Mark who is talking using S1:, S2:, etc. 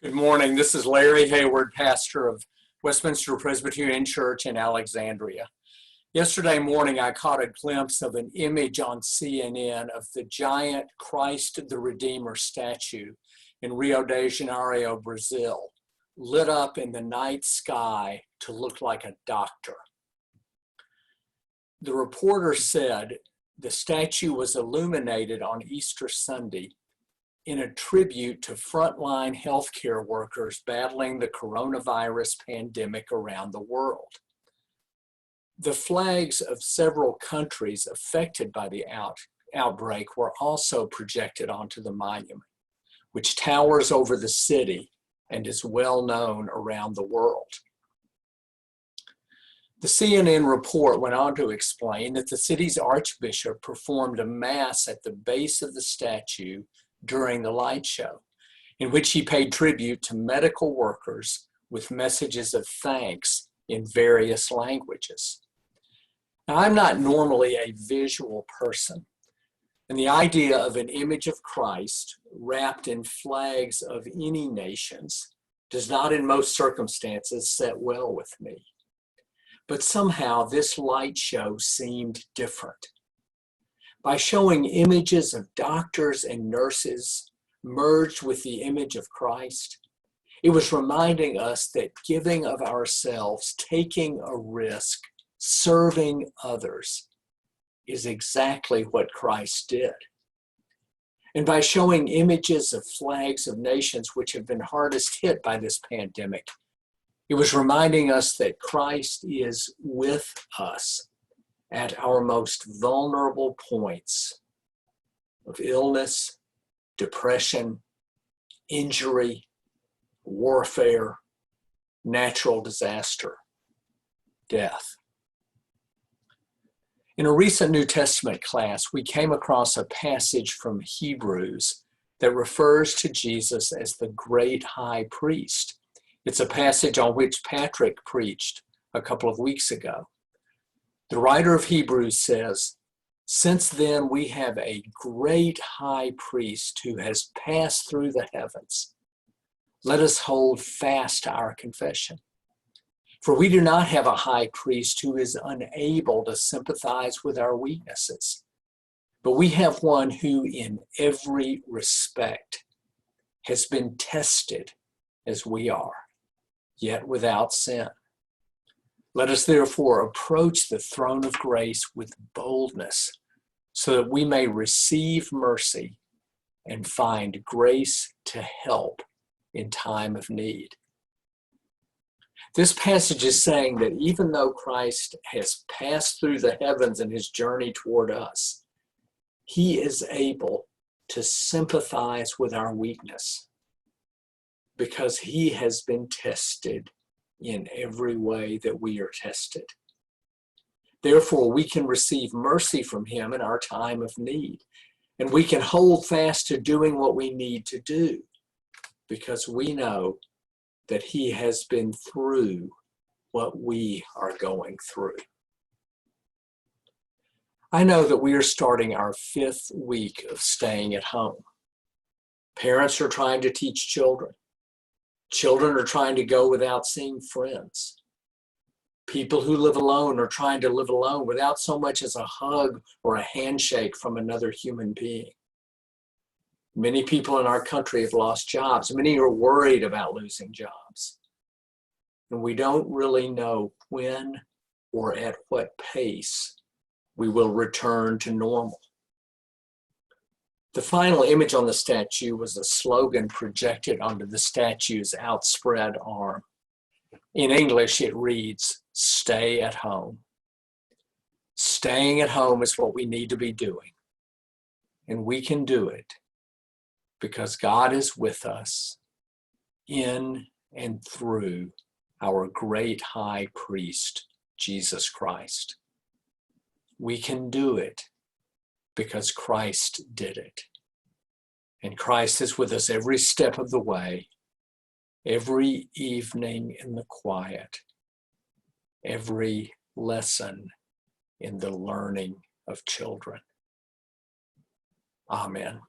S1: Good morning. This is Larry Hayward, pastor of Westminster Presbyterian Church in Alexandria. Yesterday morning, I caught a glimpse of an image on CNN of the giant Christ the Redeemer statue in Rio de Janeiro, Brazil, lit up in the night sky to look like a doctor. The reporter said the statue was illuminated on Easter Sunday in a tribute to frontline healthcare workers battling the coronavirus pandemic around the world. The flags of several countries affected by the outbreak were also projected onto the monument, which towers over the city and is well known around the world. The CNN report went on to explain that the city's archbishop performed a mass at the base of the statue during the light show, in which he paid tribute to medical workers with messages of thanks in various languages. Now, I'm not normally a visual person, and the idea of an image of Christ wrapped in flags of any nations does not in most circumstances set well with me. But somehow this light show seemed different. By showing images of doctors and nurses merged with the image of Christ, it was reminding us that giving of ourselves, taking a risk, serving others is exactly what Christ did. And by showing images of flags of nations which have been hardest hit by this pandemic, it was reminding us that Christ is with us at our most vulnerable points of illness, depression, injury, warfare, natural disaster, death. In a recent New Testament class, we came across a passage from Hebrews that refers to Jesus as the great high priest. It's a passage on which Patrick preached a couple of weeks ago. The writer of Hebrews says, "Since then we have a great high priest who has passed through the heavens. Let us hold fast to our confession. For we do not have a high priest who is unable to sympathize with our weaknesses, but we have one who in every respect has been tested as we are, yet without sin. Let us therefore approach the throne of grace with boldness so that we may receive mercy and find grace to help in time of need." This passage is saying that even though Christ has passed through the heavens in his journey toward us, he is able to sympathize with our weakness because he has been tested in every way that we are tested. Therefore, we can receive mercy from him in our time of need, and we can hold fast to doing what we need to do because we know that he has been through what we are going through. I know that we are starting our 5th week of staying at home. Parents are trying to teach children. Children are trying to go without seeing friends. People who live alone are trying to live alone without so much as a hug or a handshake from another human being. Many people in our country have lost jobs. Many are worried about losing jobs. And we don't really know when or at what pace we will return to normal. The final image on the statue was a slogan projected onto the statue's outspread arm. In English, it reads, "Stay at home." Staying at home is what we need to be doing. And we can do it because God is with us in and through our great high priest, Jesus Christ. We can do it because Christ did it. And Christ is with us every step of the way, every evening in the quiet, every lesson in the learning of children. Amen.